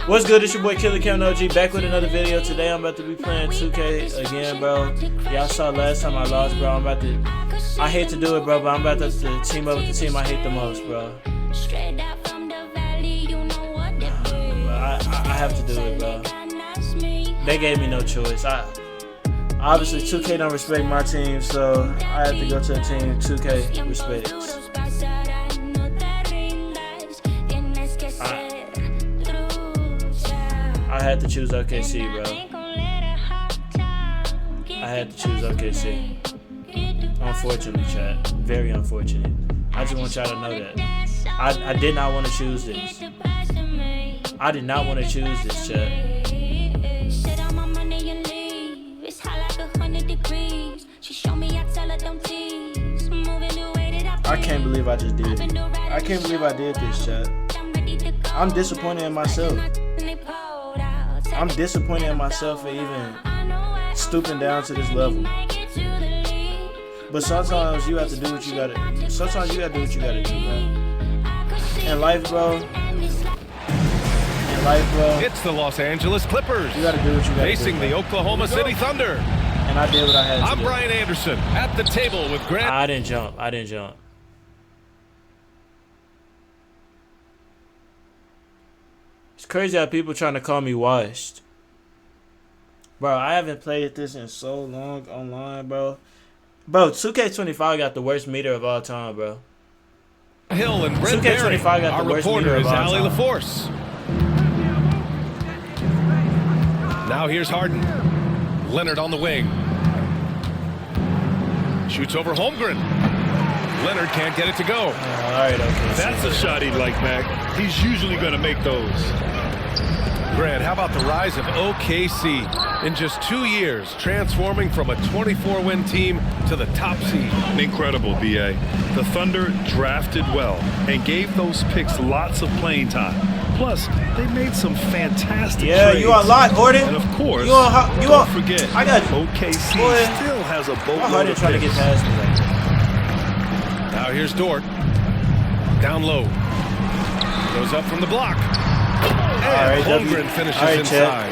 What's good? It's your boy Killer Kevin OG back with another video. Today I'm about to be playing 2K again, bro. Y'all saw last time I lost, bro. I hate to do it, bro, but I'm about to team up with the team I hate the most, bro. I have to do it, bro. They gave me no choice. Obviously 2K don't respect my team, so I have to go to a team 2K respects. I had to choose OKC, bro. I had to choose OKC. Unfortunately, chat. Very unfortunate. I just want y'all to know that. I did not want to choose this. I did not want to choose this, chat. I can't believe I just did it. I can't believe I did this, chat. I'm disappointed in myself. I'm disappointed in myself for even stooping down to this level. But sometimes you have to do what you gotta. Sometimes you gotta do what you gotta do, man. In life, bro. It's the Los Angeles Clippers. You gotta do what you gotta facing do, the Oklahoma City Thunder. And I did what I had to do. I'm Brian Anderson at the table with Grant. I didn't jump. It's crazy how people trying to call me washed. Bro, I haven't played this in so long online, bro. Bro, 2K25 got the worst meter of all time, bro. Hill and Brent 2K25 got Our the worst reporter meter is of all Allie time. LaForce. Now here's Harden. Leonard on the wing. Shoots over Holmgren. Leonard can't get it to go. All right, okay. That's a shot he'd like, Mac. He's usually going to make those. Grant, how about the rise of OKC? In just 2 years, transforming from a 24-win team to the top seed. Incredible, B.A. The Thunder drafted well and gave those picks lots of playing time. Plus, they made some fantastic trades. You on lock, Horton. And of course, don't forget, I got OKC boy, still has a boatload Harden of trying to get picks. past me right now. Now here's Dort. Down low. Goes up from the block. And Holmgren finishes inside.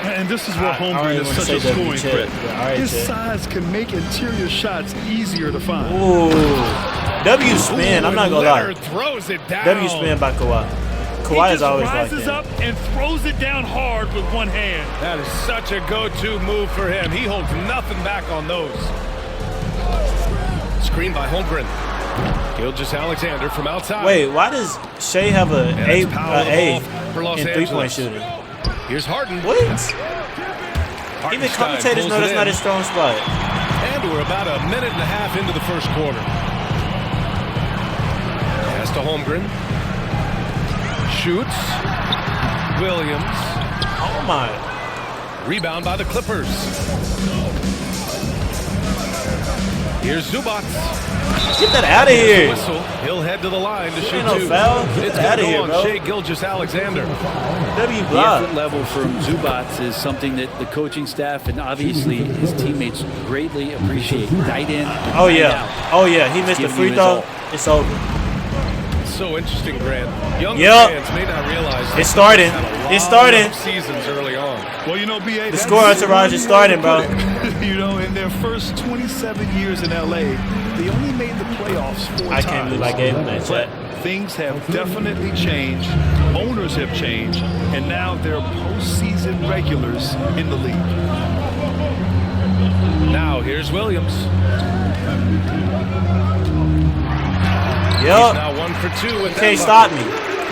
And this is where Holmgren is such a scoring threat. His size can make interior shots easier to find. Ooh. W spin, I'm not gonna lie. Throws it down. W spin by Kawhi. Kawhi is always like rises that. up and throws it down hard with one hand. That is such a go-to move for him. He holds nothing back on those. Screen by Holmgren. Gilgeous-Alexander from outside. Wait, why does Shea have a A for Los in three-point Angeles. shooting? Here's Harden. What? Even commentators know that's not his strong spot. And we're about a minute and a half into the first quarter. Pass to Holmgren. Shoots. Williams. Oh my. Rebound by the Clippers. Here's Zubac. Get that out of here. Whistle. He'll head to the line to shoot no two. foul. Get It's that out of going to here, go bro. on Shea Gilgeous-Alexander. W The block. effort level from Zubac is something that the coaching staff and obviously his teammates greatly appreciate. Night in, Oh night yeah. out. Oh yeah. He missed the Giving free you his throw. all. It's over. So interesting, Grant. Young Yep. fans may not realize It's starting. It's starting. Seasons early on. Well, you know, B.A. The score entourage is starting, bro. You know, in their first 27 years in L.A., they only made the playoffs 4 times. I can't believe I gave him that shot. Things have definitely changed. Owners have changed, and now they're postseason regulars in the league. Now here's Williams. He's Yup. now 1 for 2 with You can't stop me.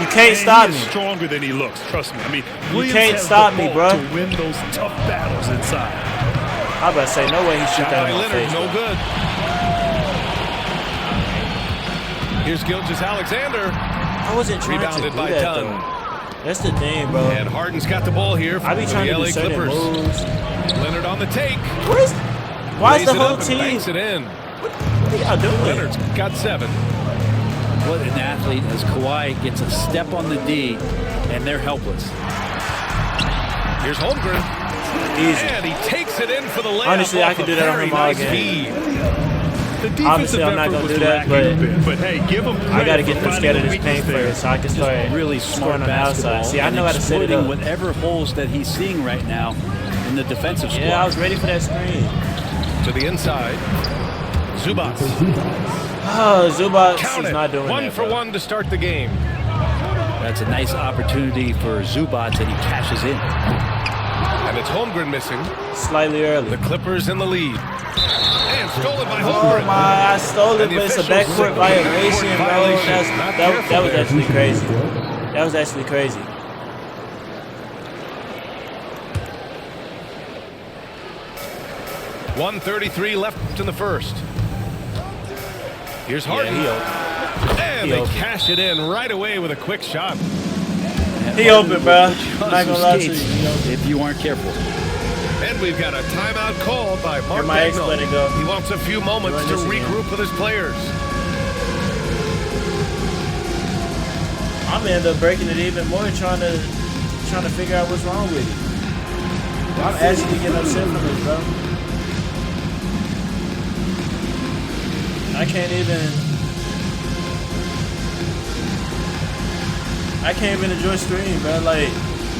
You can't stop And me. he is stronger than he looks. Trust me. I mean, Williams can't has stop the me, ball bro. to win those tough battles inside. I about to say no way he shoot that in my Leonard, face. no bro. good. Here's Gilgeous-Alexander. I wasn't trying to do Rebounded by that Dunn. though. That's the thing, bro. And Harden's got the ball here for I be the trying to LA do certain Clippers. moves. Leonard on the take. Why is Lays the it whole up and team? banks it in. What are y'all doing? Leonard's got 7. What an athlete as Kawhi gets a step on the D and they're helpless. Here's Holmgren. Easy. And he takes it in for the layup. Honestly, I off could a do that on very him all nice game. feed. The defensive Obviously, I'm not effort gonna was do that, lacking a bit. But hey, give them credit I got to for get them finding scared a of this weakness paint there. first so I can start Really smart scoring on the basketball. outside. See, I and know how to set it exploiting up. whatever holes that he's seeing right now in the defensive squad. Yeah, I was ready for that screen. To the inside. Zubac. Oh, Zubac Count is it. not doing One that, for bro. one to start the game. That's a nice opportunity for Zubac, and he cashes in. And it's Holmgren missing. Slightly early. The Clippers in the lead. And stolen by Oh Holmgren. my, I stole it, And the but it's a officials backcourt signal violation, backcourt bro. violation. Not That careful was there. actually crazy. That was actually crazy. .133 left in the first. Here's Harden. Yeah, and he they open. cash it in right away with a quick shot. He open, bro. On Not gonna some lie to you. skates if you aren't careful. And we've got a timeout called by Mark my ex Dagnall. let it go. He wants a few moments Run to this again. regroup with his players. I'm gonna end up breaking it even more, trying to figure out what's wrong with it. I'm actually getting upset from this, bro. I can't even enjoy stream, bro. Like,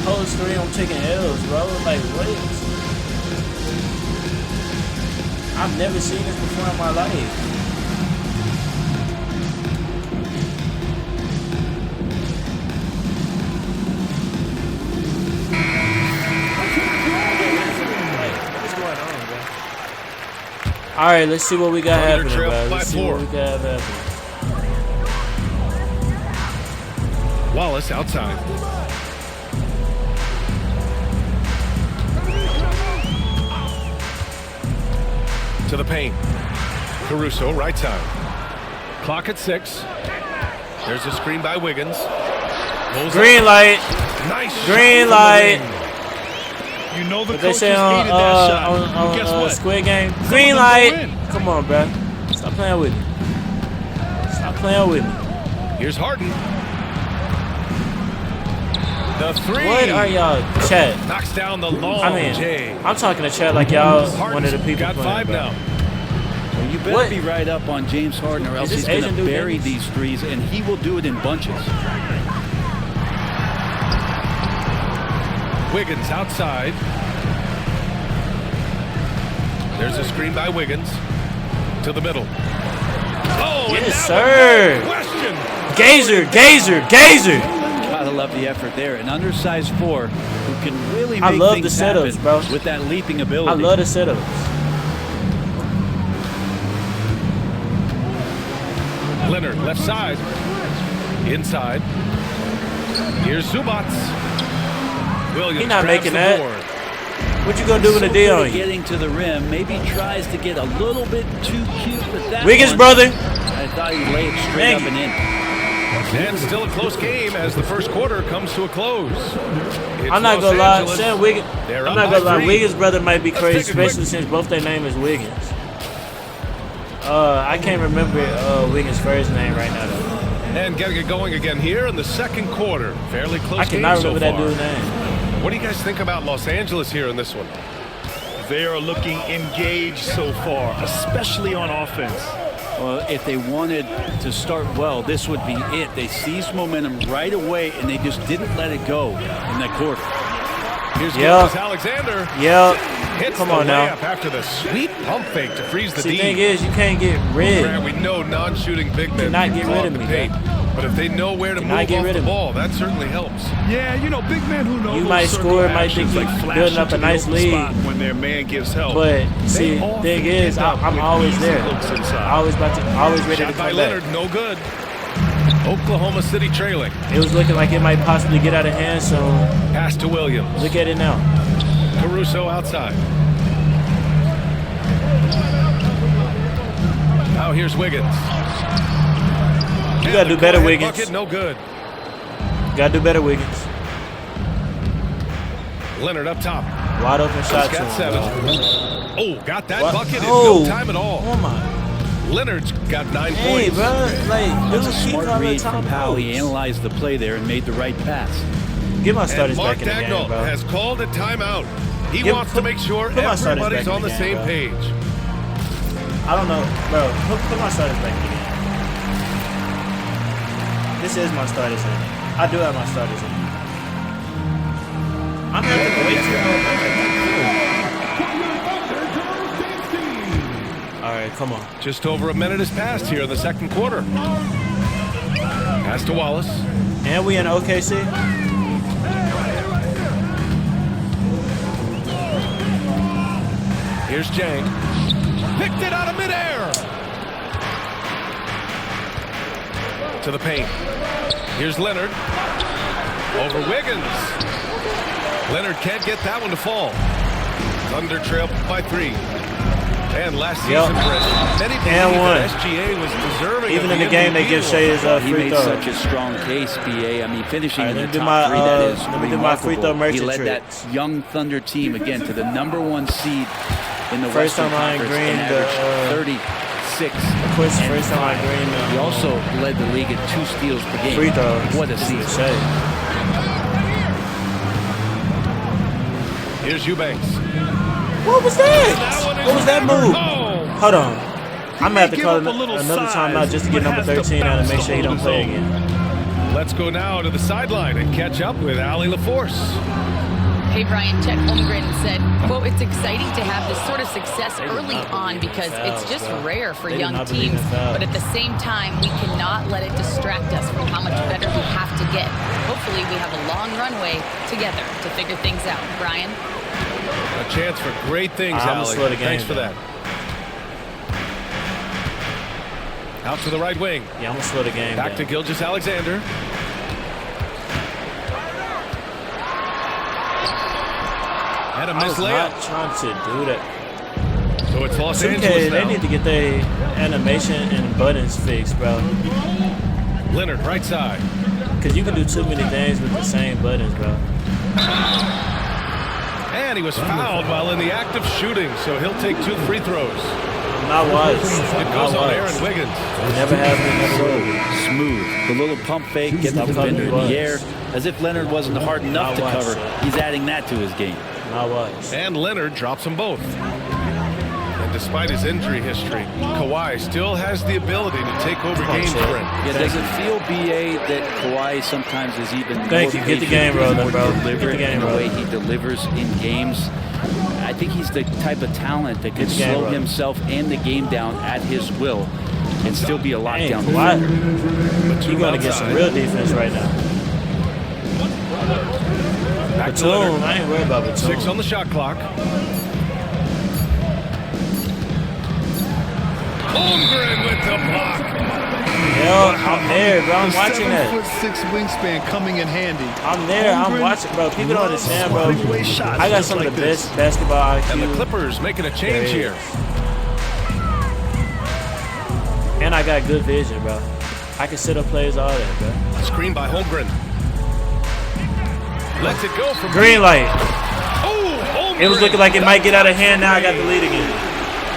whole stream, I'm taking L's, bro. Like, what? I've never seen this before in my life. All right, let's see what we got Thunder happening, trail bro. by Let's see what we got happening. Wallace outside. To the paint. Caruso, right side. Clock at 6. There's a screen by Wiggins. Pulls Green up. light. Nice Green shot from the light. wing. You know the What they coaches say on needed that shot. on Guess what? Squid Game? Some Green of them light. go in. Come on, bro. Stop playing with me. Stop playing with me. Here's Harden. The three. What are y'all, chat? Knocks down the long I mean, J. I'm talking to chat like y'all Harden's one of the people got playing, 5 bro. now. Well, you better What? be right up on James Harden, or else this he's going Asian to dude bury Davis? these threes, and he will do it in bunches. Wiggins outside. There's a screen by Wiggins. To the middle. Oh, and Yes, that one, sir. no question. Gazer. Gotta love the effort there. An undersized 4 who can really I make love things the setups, happen bro. with that leaping ability. I love the setups. Leonard, left side. Inside. Here's Zubac. Williams He not grabs making the that. board. What you gonna do when the So D good on at you? getting to the rim. Maybe tries to get a little bit too cute with that Wiggins, one. brother. I thought he'd lay it straight Thank up you. and in. And still a close game as the first quarter comes to a close. It's I'm not Los gonna lie, Angeles. Sam Wiggins. They're I'm up not by gonna lie, 3. Wiggins' brother might be Let's crazy, take a quick- especially since both their name is Wiggins. I can't remember Wiggins' first name right now though. And getting it going again here in the second quarter. Fairly close I game cannot so remember that far. dude's name. What do you guys think about Los Angeles here in this one? They are looking engaged so far, especially on offense. Well, if they wanted to start well, this would be it. They seized momentum right away, and they just didn't let it go in that quarter. Here's Yeah. Gilgeous Alexander. Yeah. Hits Come the on now. layup after the sweet pump fake to freeze the See, the D. thing is, you can't get rid. Grant, we know non-shooting big men Cannot can get clog rid of the me, paint, but if they know where to Cannot move get off rid the of me. ball, that certainly helps. Yeah, you know, big men who know You those might circle score, might actions, think you like flash building up into a the nice open lead. spot when their man gives help. But see, They often thing is, end up I'm with always easy there. looks inside. Always ready to Shot by come Leonard, back. no good. Oklahoma City trailing. It was looking like it might possibly get out of hand, so Pass to Williams. look at it now. Caruso outside. Now here's Wiggins. You gotta do better, Wiggins. Bucket, no good. Gotta do better, Wiggins. Leonard up top. Wide open shot He's to got him, 7. bro. Oh, got that What? bucket in Oh. no time at all. Oh my. Leonard's got 9 Hey, points. bro. Like, That's a dude, keep smart calling read from time Powell. He outs. analyzed the play there and made the right pass. Get my And starters Mark back in the game, Dagnall bro. has called a timeout. He Give- wants put- to make sure put my starters everybody's back in on the the game, same bro. page. I don't know, bro. Put my starters back in. This is my starters in. I do have my starters in. I'm having way too much. All right, come on. Just over a minute has passed here in the second quarter. Pass to Wallace. And we in OKC. Here's Jang. Picked it out of midair. To the paint. Here's Leonard. Over Wiggins. Leonard can't get that one to fall. Thunder trail by 3. And last season, many believe that SGA was deserving. Even in the game, they give Shea his he free made throw. such a strong case, BA. I mean, finishing in the top my, 3, that is let me do my free throw remarkable. He merchant led tricks. that young Thunder team, again, to the #1 seed in the First Western time I Conference green and the, averaged 36 First and time I 5. green He also led the league in 2 steals per game. free throws. What a season. Here's Eubanks. What was that? What was that move? Hold on. I'm going to have to call another timeout just to get number 13 out and make sure he don't play again. Let's go now to the sideline and catch up with Allie LaForce. Hey, Brian, Chet Holmgren said, quote, it's exciting to have this sort of success early on because it's just rare for young teams. But at the same time, we cannot let it distract us from how much better we have to get. Hopefully, we have a long runway together to figure things out. Brian? A chance for great things, Allie. Thanks for that. Out to the right wing. Yeah, I'm going to slow the game Back to Gilgeous-Alexander. And a missed layup. Not trying to do that. So it's Los 2K, Angeles now. they need to get their animation and buttons fixed, bro. Leonard, right side. Because you can do too many things with the same buttons, bro. And he was fouled while in the act of shooting, so he'll take 2 free throws. Not was. It goes on Aaron Wiggins. Never have been, never will. Smooth. The little pump fake, get the defender in the air. As if Leonard wasn't hard enough to cover. He's adding that to his game. Not was. And Leonard drops them both. And despite his injury history, Kawhi still has the ability to take over games for him. Yeah, does it feel, BA, that Kawhi sometimes is even more Thank you. Get the game rolling, bro. Get the game the way rolling. he delivers in games? I think he's the type of talent that can slow himself and the game down at his will and still be a lockdown defender. You're going to get some real defense right now. Back to Batum, Leonard. I ain't worried about Batum. 6 on the shot clock. Holmgren with the block. Yo, I'm there, bro. I'm watching that. 7'6" wingspan coming in handy. I'm there. I'm watching, bro. People don't understand, bro. I got some of the best basketball IQ. And the Clippers making a change here. And I got good vision, bro. I can set up plays all that, bro. Screen by Holmgren. Lets it go from Green light. Oh, Holmgren. It was looking like it might get out of hand. Now I got the lead again.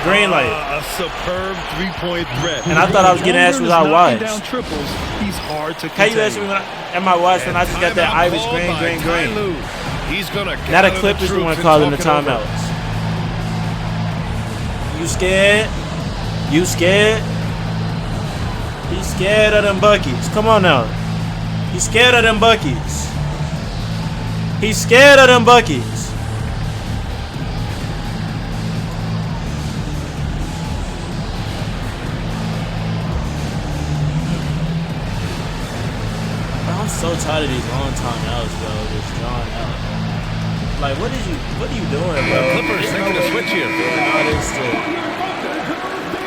Green light. A superb three-point threat. And I thought I was getting asked was I was. Down triples, he's hard to How you ask me contain. am I watched when I just got that Irish green. He's gonna Now the Clippers the one calling the timeouts. You scared? You scared? He's scared of them buckets. Come on now. He's scared of them buckets. He's scared of them buckets. I'm so tired of these long timeouts, bro. Just drawn out. Like, what are you doing, bro? Clippers taking a switch here. All this to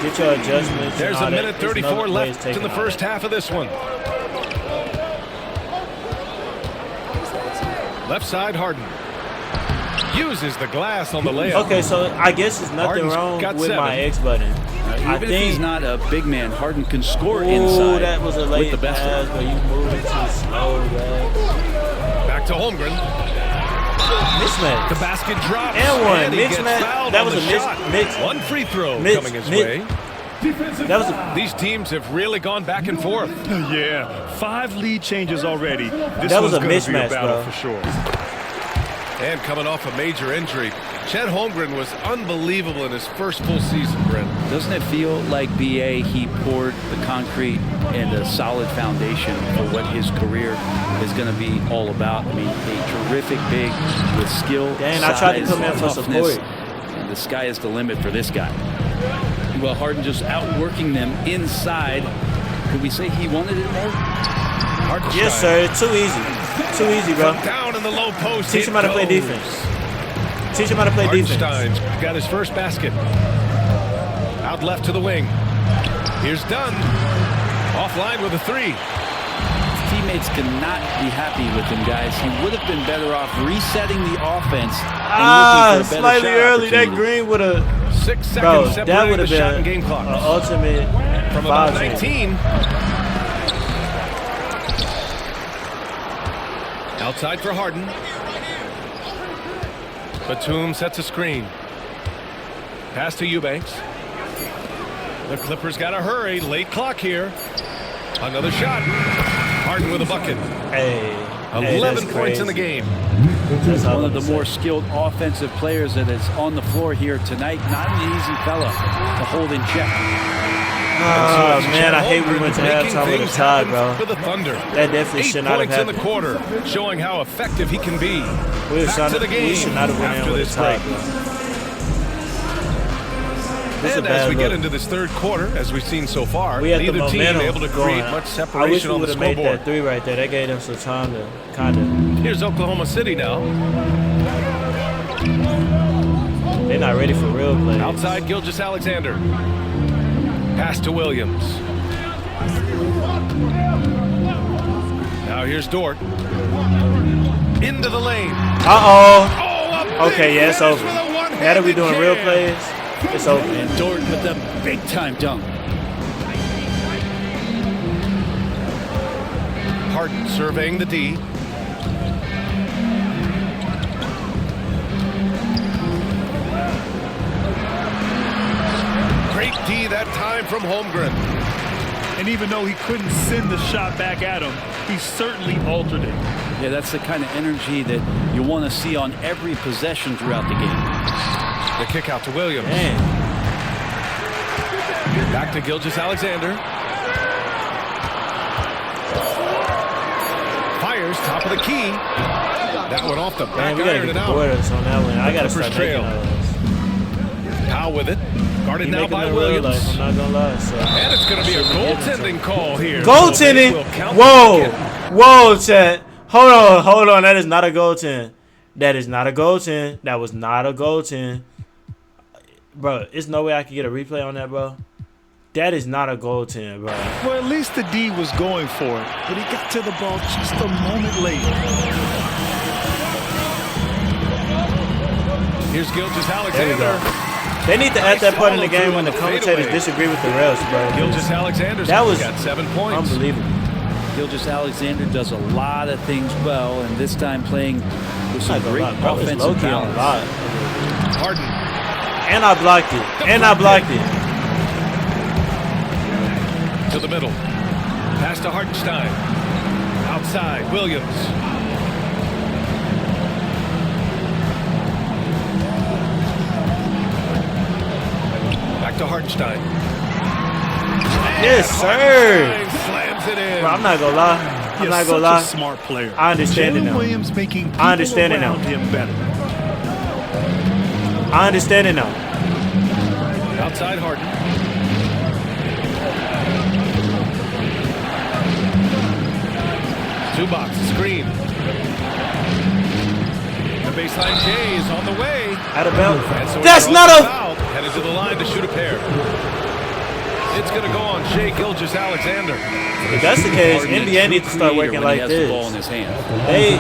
get your adjustments. There's and all a minute that. There's 34 no left plays in the taken first half of this one. Left side, Harden. Uses the glass on the layup. Okay, so I guess there's nothing Harden's wrong got with 7. my X button. I Even if think he's not a big man, Harden can score ooh, inside that was a late with the best pass, of but you moving too slow, bro. Back to Holmgren. Mismatch. The basket drops. And one. And he gets Mismatch. fouled That on was the a shot. mix. One free throw Mix- coming his mix- way. That was a, These teams have really gone back and forth. Yeah, 5 lead changes already. This That was one's a gonna be mismatch, battle bro. for sure. And coming off a major injury, Chet Holmgren was unbelievable in his first full season, Brent. Doesn't it feel like BA, he poured the concrete and a solid foundation for what his career is going to be all about? I mean, a terrific big with skill, Dang, size, I tried to come in for toughness. support. And the sky is the limit for this guy. Well, Harden just outworking them inside. Could we say he wanted it more? Yes, sir. It's too easy. Too easy, bro. Down in the low post. Teach him how to play defense. Teach him how to play defense. Hartenstein's got his first basket. Out left to the wing. Here's Dunn. Offline with a three. His teammates cannot be happy with him, guys. He would have been better off resetting the offense and looking for a better slightly shot early. That opportunity. Green would have. 6 seconds Bro, that separating would the have shot and been game clock. an ultimate From about foul. 19. Outside for Harden. Batum sets a screen. Pass to Eubanks. The Clippers got to hurry. Late clock here. Another shot. Harden with a bucket. Hey, 11 that's points in the crazy. game. That's all One of I'm the saying. more skilled offensive players that is on the floor here tonight. Not an easy fella to hold in check. Oh, man, I hate we went to halftime with a tie, bro. For the Thunder. That definitely 8 should not have points in the happened. quarter, showing how effective he can be. We Back to the game should not have went in after with this a tie, break. bro. This is a And as bad we get look. into this third quarter, as we've seen so far, We had the neither team momentum able to going. create much I wish separation we on would the have made scoreboard. that three right there. That gave them some time to kind of. Here's Oklahoma City now. They're not ready for real plays. Outside, Gilgeous-Alexander. Pass to Williams. Now here's Dort. Into the lane. Uh-oh. Okay, yeah, it's over. Now Now that we're doing real plays, it's over. And Dort with the big-time dunk. Harden surveying the D. Great D that time from Holmgren. And even though he couldn't send the shot back at him, he certainly altered it. Yeah, that's the kind of energy that you want to see on every possession throughout the game. The kick out to Williams. Man, Back to Gilgeous-Alexander. Fires, top of the key. That one off the man, back we gotta iron get and the out. borders on that one. I gotta Clippers start making trail. those. Powell with it. Guarded You now making by them real life, Williams. I'm not gonna lie. So. And it's going to be a Shouldn't have given it to goaltending call here. Goaltending? So they will count the Whoa. bucket. Whoa, Chet. Hold on. That is not a goaltend. That is not a goaltend. That was not a goaltend. Bro, there's no way I can get a replay on that, bro. That is not a goaltend, bro. Well, at least the D was going for it, but he got to the ball just a moment late. Here's There we Gilgeous-Alexander. go. They need to add that part in the game when the commentators disagree with the refs, bro. Gilgeous-Alexander's That was got 7 points. unbelievable. Gilgeous-Alexander does a lot of things well, and this time playing with some Not gonna great lie, bro. It's offensive low-key on a balance. lot. Harden. And I blocked it. To the middle. Pass to Hartenstein. Outside, Williams. Back to Hartenstein. Yes, sir. Hartenstein slams it in. Bro, I'm not gonna lie. I'm not gonna Such lie. a smart player. I understand it Jalen now. Williams making I understand it people now. around him better. I understand it now. Outside Harden. Two-box screen. The baseline J is on the way. Out of bounds. And so he That's draws not the a. foul, headed to the line to shoot a pair. It's going to go on Shai Gilgeous-Alexander. If that's the case, Harden, a NBA true needs to start creator working when he like has the ball in this. his hand. They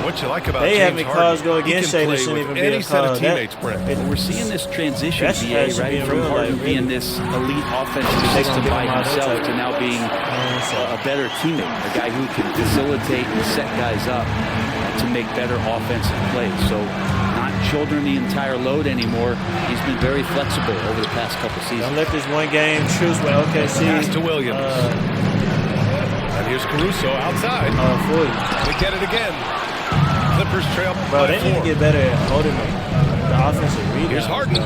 What you like about They James having Harden, calls go he against can Shai that play shouldn't with even be any a set of call. teammates, Brent. We're seeing this transition, That's BA, actually right? being From real Harden life, being really. this elite offensive They system gonna give by him all that himself type to of- now being so. a better teammate, a guy who can facilitate and set guys up to make better offensive plays. So not shouldering the entire load anymore. He's been very flexible over the past couple Don't seasons. let this one game truce with OKC. Pass to Williams. And here's Caruso outside. For you. They get it again. Clippers trail Bro, by they need 4. to get better at holding the offensive rebound. Here's Harden.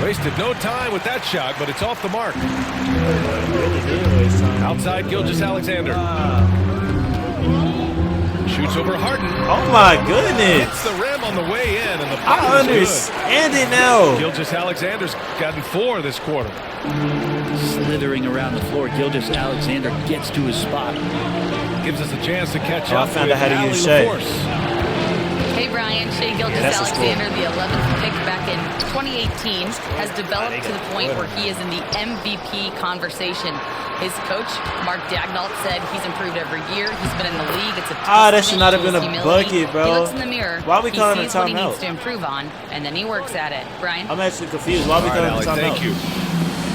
Wasted no time with that shot, but it's off the mark. Really did waste time. Outside Gilgeous-Alexander. Shoots over Harden. Oh my goodness. Hits the rim on the way in, and the I bucket is understand it now. good. Gilgeous-Alexander's gotten 4 this quarter. Slithering around the floor, Gilgeous-Alexander gets to his spot. Gives us a chance to catch I up found with out how to Allie use Shea. LaForce. Hey, Brian, Shea that's a Gilgeous-Alexander, the 11th pick back in 2018, has developed to the point where he is in the MVP conversation. His coach, Mark Daignault, said he's improved every year. He's been in the league. It's a that should not have been a bucket, bro. He looks in the mirror. Why are we calling he a sees what he timeout? needs to improve on, and then he works at it. Brian? I'm actually confused. Why are we All right, calling a Allie, timeout? thank you.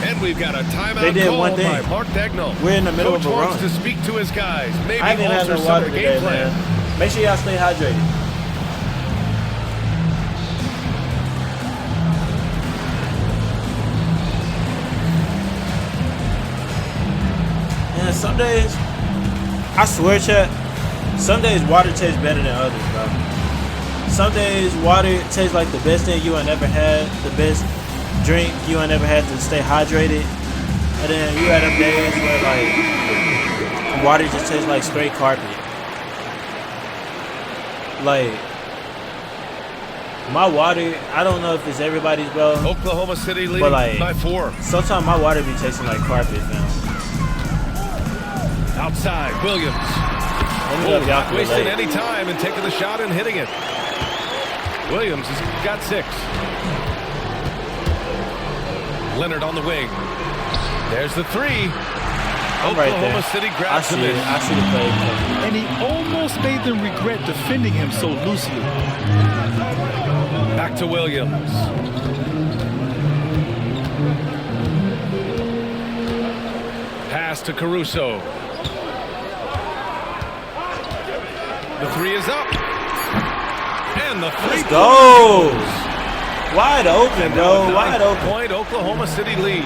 And we've got a timeout They did call one thing. by Mark Daignault. We're in the middle Coach of a wants run. to speak to his guys. Maybe I didn't have alter no some water of the today, game plan. man. Make sure y'all stay hydrated. Man, some days, I swear, chat, some days water tastes better than others, bro. Some days water tastes like the best thing you ain't ever had, the best drink you ain't ever had to stay hydrated. And then you had them days where like water just tastes like straight carpet. Like my water, I don't know if it's everybody's, bro. Oklahoma City leading But like, by 4. sometimes my water be tasting like carpet, man. Outside, Williams. Let me know if y'all can Wasting relate. any time and taking the shot and hitting it. Williams has got 6. Leonard on the wing. There's the 3. I'm right there. Oklahoma City I grabs the should miss. have played. And he almost made them regret defending him so loosely. Back to Williams. Pass to Caruso. The 3 is up. And the 3 Let's go. Wide open, bro. Wide open. Point Oklahoma City lead.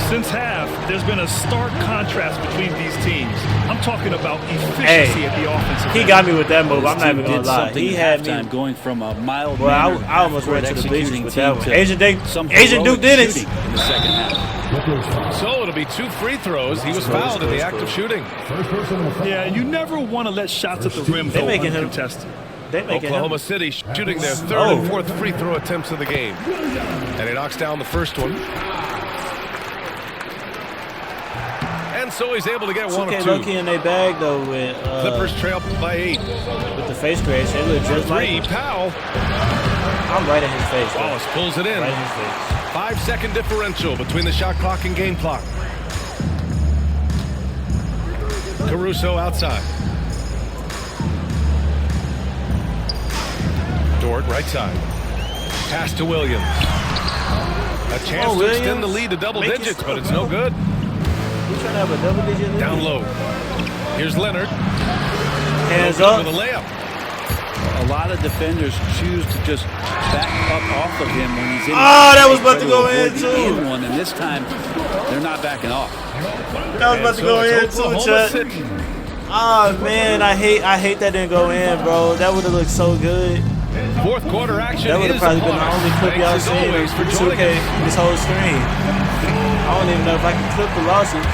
Since half, there's been a stark contrast between these teams. I'm talking about efficiency at the offensive He end. got me with that move. I'm This not team even gonna did lie. something He at had halftime, me. going from a mild Well, manner I almost toward ran to the bleachers executing with that team one. to Asian heroic Duke did it. shooting in the second half. So it'll be 2 free throws. He was fouled in the act of shooting. Yeah, you never want to let shots at the rim They go making him- uncontested. They making Oklahoma him. City shooting their 3rd and 4th free throw attempts of the game. And he knocks down the first one. And so he's able to get 1 of 2K 2. low-key in their bag though with Clippers trail by 8. with the face creation. It look just 3, like Powell. I'm right in his face. Bro. Wallace pulls it in. Right in his face. 5-second differential between the shot clock and game clock. Caruso outside. Dort right side. Pass to Williams. A chance to extend the lead to double Make it digits, so. but it's no good. He's trying to have a double-digit lead. Down low. Here's Leonard. Hands No good up. with a layup. A lot of defenders choose to just back up off of him when he's in. That was They about try to go avoid in, the too. in one, and this time they're not backing off. That was about to go in too, Oklahoma Chet. City. Oh man, I hate that didn't go in, bro. That would have looked so good. 4th quarter action That would have is probably been upon the us. only clip y'all Thanks as seen always for for joining 2K us. this whole stream. I don't even know if I can clip the losses.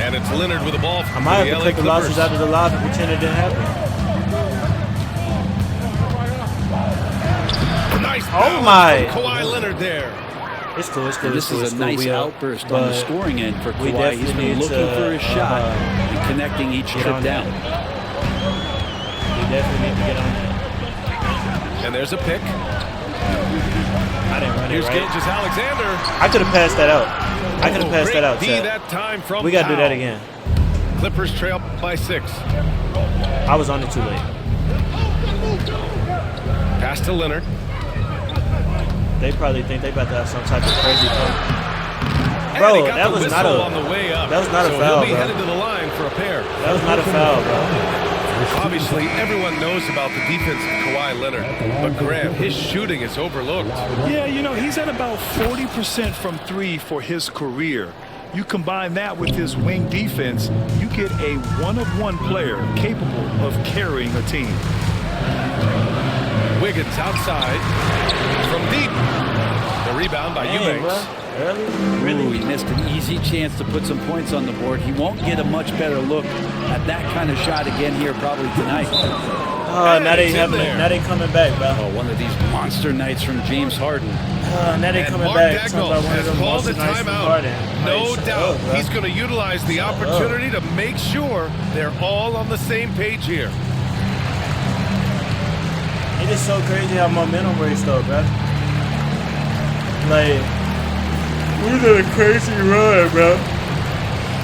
And it's Leonard with the ball I for might the have to LA clip the losses Clippers. out of the live and pretend it didn't happen. Nice Oh bounce my. from Kawhi Leonard there. It's cool, it's cool, And it's this cool. is It's a cool. nice We up, outburst on the but scoring end for we Kawhi. He's definitely been need looking to, for his shot and connecting each get trip on down. We definitely need to get on that. And there's a pick. I didn't run it Here's right. Gilgeous-Alexander. I could have passed that out. I could have passed that out, D Chet. that time from We gotta do that Powell. again. Clippers trail by 6. I was on it too late. Pass to Leonard. They probably think they about to have some type of crazy play. And Bro, he got that the was whistle not a on the way up. that was not a so foul, he'll be bro. headed to the line for a pair. That was not a foul, bro. Obviously, everyone knows about the defense of Kawhi Leonard, but Graham, his shooting is overlooked. Yeah, you know, he's at about 40% from 3 for his career. You combine that with his wing defense, you get a one-of-one player capable of carrying a team. Wiggins outside from deep. The rebound by Eubanks. Ooh, he missed an easy chance to put some points on the board. He won't get a much better look at that kind of shot again here probably tonight. Oh, now they coming back, bro. Oh, one of these monster nights from James Harden. Now they coming Mark back. Dagnall has called the timeout. No doubt he's going to utilize the opportunity to make sure they're all on the same page here. It is so crazy how momentum works, though, bro. Like, we was on a crazy run, bro.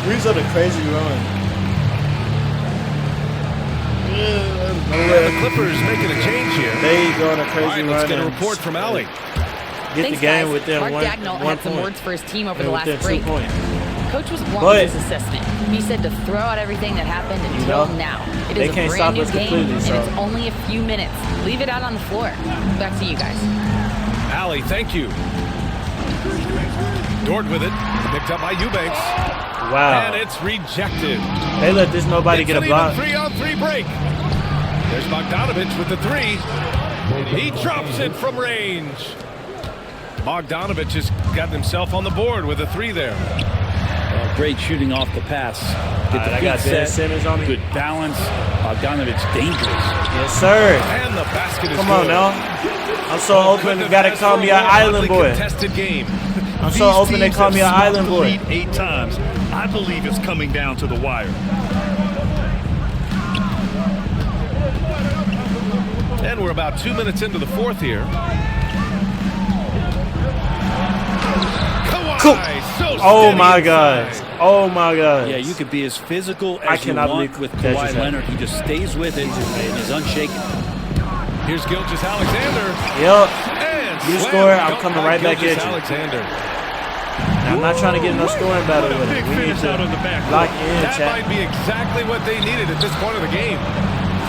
We was on a crazy run. The Clippers making a change here. They go on a crazy run. Let's get a report from Allie. Get the game guys. within Mark one Dagnall had some point. words for his team over the And last within break. 2 points. Coach was blunt But- with his assessment. He said to throw out everything that happened until now. It they is a can't brand stop new us game, completely, and so. it's only a few minutes. Leave it out on the floor. Back to you guys. Allie, thank you. Dort with it. Picked up by Eubanks. Wow. And it's rejected. They let this nobody get a block. 3-on-3 break. There's Bogdanovich with the three. He drops it from range. Bogdanovich has gotten himself on the board with a three there. Well, great shooting off the pass. Get the I got feet Ben set. Simmons on me. Good balance. Bogdanovich dangerous. Yes, sir. And the basket is Come on good. now. I'm so open. You gotta call me an island boy. Contested game. I'm so These open. They teams call have me an snuck island the boy. lead 8 times. I believe it's coming down to the wire. And we're about 2 minutes into the fourth here. Cool. So Oh steady my inside. God. Oh my God. Yeah, you could be as physical I as you cannot want believe with that Kawhi just Leonard. He just stays with it and is unshaken. Here's Gilgeous-Alexander. Yep. And You slam score, I'm dunk coming by right back at you. Gilgeous-Alexander. Now, I'm not trying to get no scoring battle with Big it. We need finish to out of the back. lock in, That chat. might be exactly what they needed at this point of the game.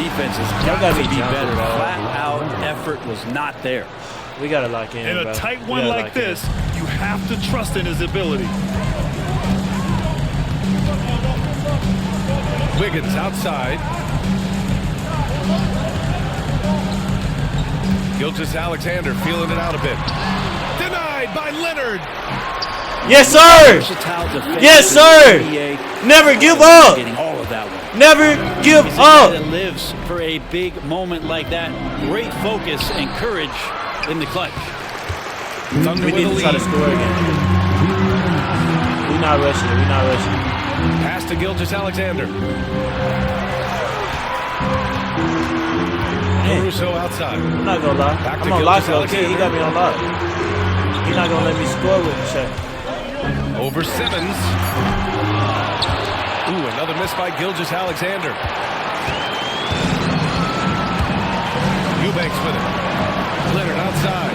Defense has Y'all got gotta to be be jumping, better. bro. Flat out effort was not there. We gotta lock in, In bro. a tight We one gotta like lock in. this, you have to trust in his ability. Wiggins outside. Gilgeous-Alexander feeling it out a bit. Denied by Leonard. Yes, sir. Versatile defender Yes, in the sir. NBA. Never give up. Getting all of that one. Never give He's a guy that up. lives for a big moment like that. Great focus and courage in the clutch. Thunder We with need a to try to lead. score again. We're not rushing it. We're not rushing it. Pass to Gilgeous-Alexander. Caruso outside. I'm not gonna lie. Back to I'm on lock low key. He Gilgeous-Alexander. got me on lock. He's not gonna let me score with the shot. Over Simmons. Ooh, another miss by Gilgeous-Alexander. Eubanks with it. Leonard outside.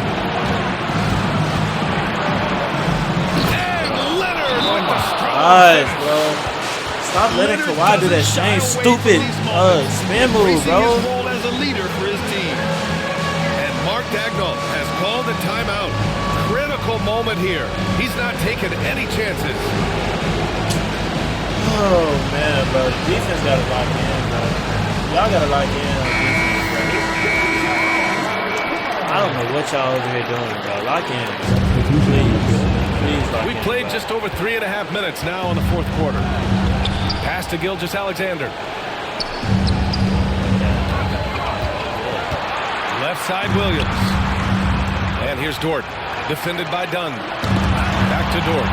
And Leonard with the strong Guys, finish. bro. Stop letting Kawhi do that same stupid spin move, bro. His role as a leader for his team. And Mark Dagnall has called a timeout. Critical moment here. He's not taking any chances. Oh man, bro. Defense gotta lock in, bro. Y'all gotta lock in on defense, bro. I don't know what y'all over here doing, bro. Lock in, bro. Please lock in. We played bro. just over 3.5 minutes now in the fourth quarter. Pass to Gilgeous-Alexander. Left side Williams. And here's Dort. Defended by Dunn. Back to Dort.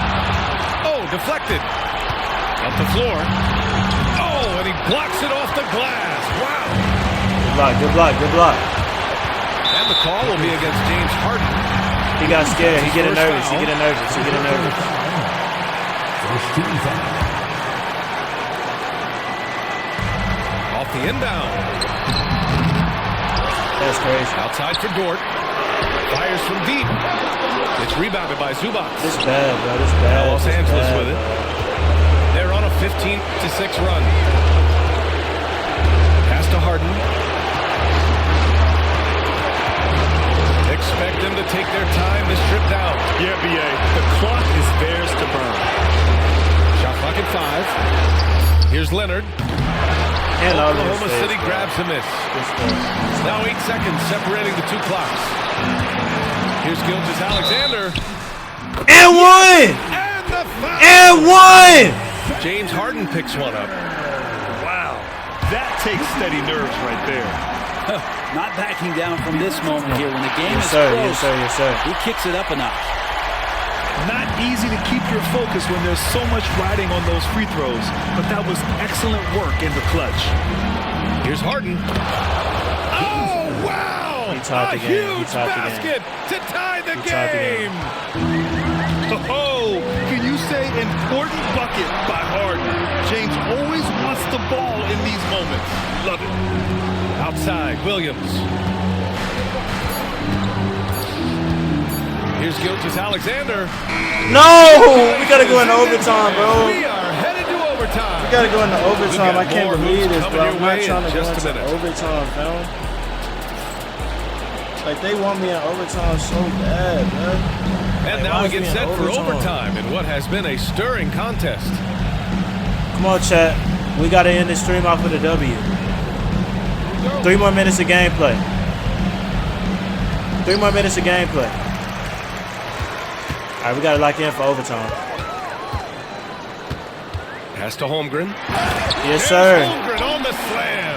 Oh, deflected. Up the floor. Oh, and he blocks it off the glass. Wow. Good block, good block, good block. And the call will be against James Harden. He got scared. He getting First nervous. He foul. getting nervous. He getting nervous. Off the inbound. That's crazy. Outside for Dort. Fires from deep. It's rebounded by Zubac. This bad, bro. This bad. Los This Angeles bad, with it. bro. They're on a 15-6 run. Pass to Harden. Expect them to take their time this trip down. Yeah, BA, the clock is theirs to burn. Here's Leonard. And all Oklahoma those City saves, grabs the miss. Now 8 seconds separating the two clocks. Here's Gilgeous-Alexander. And one! And the foul! And one! James Harden picks one up. Wow, that takes steady nerves right there. Not backing down from this moment here. When the game is Yes, close, sir. Yes, sir. he kicks it up a notch. Not easy to keep your focus when there's so much riding on those free throws, but that was excellent work in the clutch. Here's Harden. Oh, wow! He tied the game. He Huge tied the basket to tie the He tied the game. Oh, can you say important bucket by Harden? James always wants the ball in these moments. Love it. Outside, Williams. Here's Gilgeous-Alexander. No! We gotta go into overtime, bro. We are headed to overtime. We gotta go into overtime. got I can't more believe hoops this, coming bro. your I'm not way trying in to go just a into minute. overtime, fam. Like, they want me in overtime so bad, bro. And now we get set for overtime in what has been a stirring contest. Come on, chat. We gotta end this stream off with a W. 3 more minutes of gameplay. 3 more minutes of gameplay. All right, we gotta lock in for overtime. Pass to Holmgren. Yes, sir. Holmgren on the slam.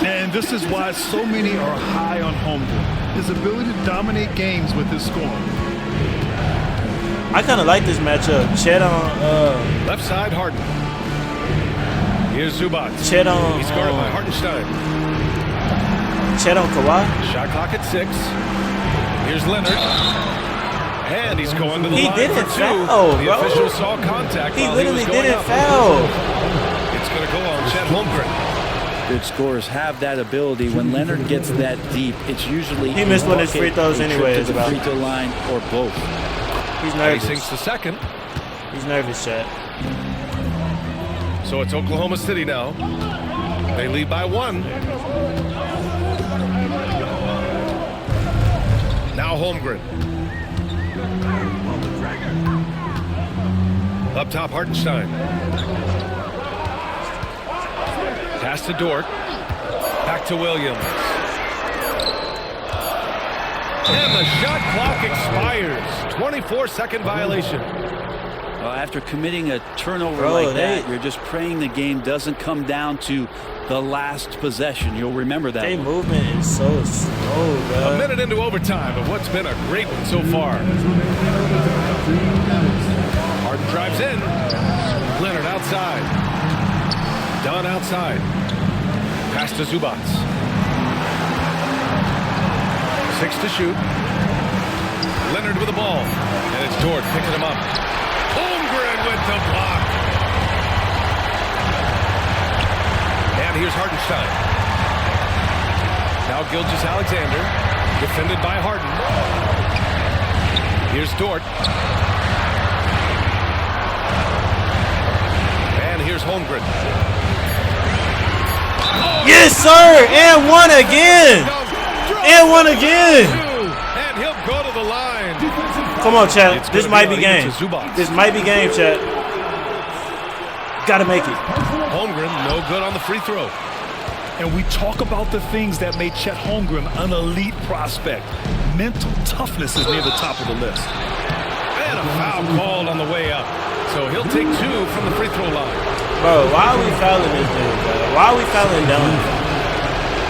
And this is why so many are high on Holmgren. His ability to dominate games with his scoring. I kind of like this matchup. Chet on, Left side, Harden. Here's Zubac. Chet on, He's guarded by Hartenstein. Chet on Kawhi. Shot clock at 6. Here's Leonard. And he's going to the He line didn't for 2. foul, The bro. official saw contact He while literally he was going didn't up. foul. It's going to go on Chet Holmgren. Good scorers have that ability. When Leonard gets that deep, it's usually He missed one of his bucket, free throws a trip anyway, to it's the about- free throw line, or both. He's And he nervous. sinks the second. He's nervous, Chet. So it's Oklahoma City now. They lead by 1. Now Holmgren. Up top, Hartenstein. Pass to Dort. Back to Williams. And the shot clock expires. 24-second violation. Well, after committing a turnover Bro, like that, you're just praying the game doesn't come down to the last possession. You'll remember that. Their movement is so slow, A bro. minute into overtime of what's been a great one so far. Harden drives in. Leonard outside. Dunn outside. Pass to Zubac. 6 to shoot. Leonard with the ball. And it's Dort picking him up. Holmgren with the block. And here's Hartenstein. Now Gilgeous-Alexander. Defended by Harden. Here's Dort. And here's Holmgren. Yes, sir. And one again. And one again. And he'll go to the line. Come on, chat. It's This gonna might be be on game. into Zubac. This might be game, chat. Gotta make it. Holmgren, no good on the free throw. And we talk about the things that made Chet Holmgren an elite prospect. Mental toughness is near the top of the list. And a foul called on the way up. So he'll take 2 from the free throw line. Bro, why are we fouling this dude, bro? Why are we fouling down?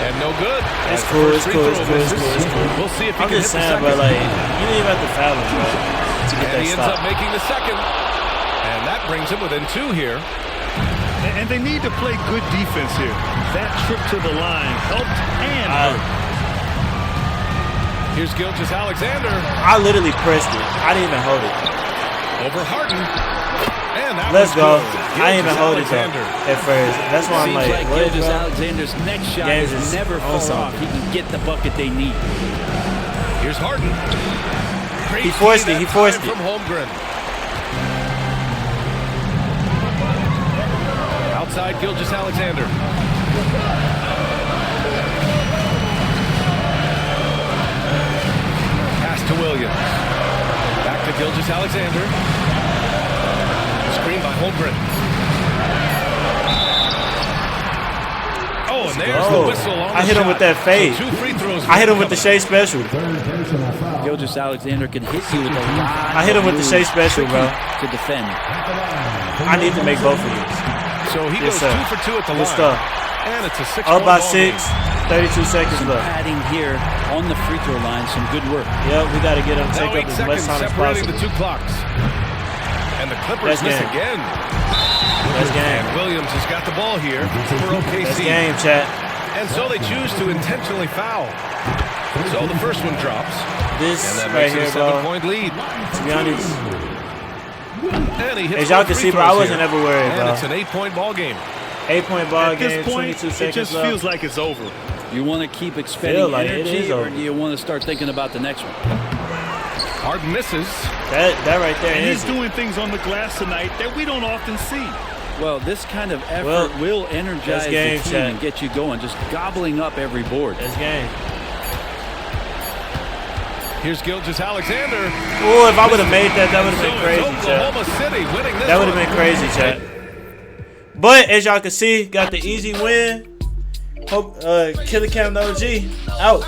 And no good. It's As the cool, first it's free cool, throw it's cool, it's misses. cool, it's cool. We'll see if he I'm can just hit the saying, second. bro, like, you didn't even have to foul him, bro, to get And that he ends up stop. making the second. And that brings him within 2 here. And they need to play good defense here. That trip to the line helped and hurt. Here's Gilgeous-Alexander I literally pressed it. I didn't even hold it. over Harden. And that Let's was go. good. I didn't even hold it though Gilgeous-Alexander. at first. That's why I'm Seems like, like what, bro? Gilgeous-Alexander's next shot Games is is never on far off. something. He can get the bucket they need. Here's Harden. Great He forced key it, he that forced time it. From Holmgren. Outside Gilgeous-Alexander. Pass to Williams. Back to Gilgeous-Alexander. Screen by Holmgren. Oh, and there's go. the whistle on I the hit him shot. with that fade. So 2 free throws. I hit him with the Shea Special. Gilgeous-Alexander can hit you with a lot. I hit him with the Shea Special, bro. To defend. I need to make both of these. So he Yes, goes sir. 2 for 2 at the Good line. stuff. And it's a 6 Up by ball 6. game. 32 seconds Some left. padding here on the free throw line. Some good work. Yep, we got to get him to Now take 8 up as much seconds time as separating possible. the 2 clocks. And the Clippers Best miss game. again. Best game. And Williams has got the ball here for OKC. Best game, chat. And so they choose to intentionally foul. So the first one drops. This And that right makes it here, a bro. 7-point lead. To be honest, And he hits as y'all both can free see, bro, I throws wasn't here. ever worried, And bro. it's an 8-point ball game. 8-point ball At game, this point, 22 it seconds just left. feels like it's over. You want to keep expending Feel like it energy, is or over. do you want to start thinking about the next one? Harden misses. That right there And is he's it. doing things on the glass tonight that we don't often see. Well, this kind of effort Well, will energize that's the game, team Chad. and get you going, just gobbling up every board. That's game. Here's Gilgeous-Alexander. Oh, if I would have made that, that would have So been crazy, it's chat. Oklahoma City winning this That would have one. been crazy, chat. But as y'all can see, got the easy win. Hope Killer Cam OG out.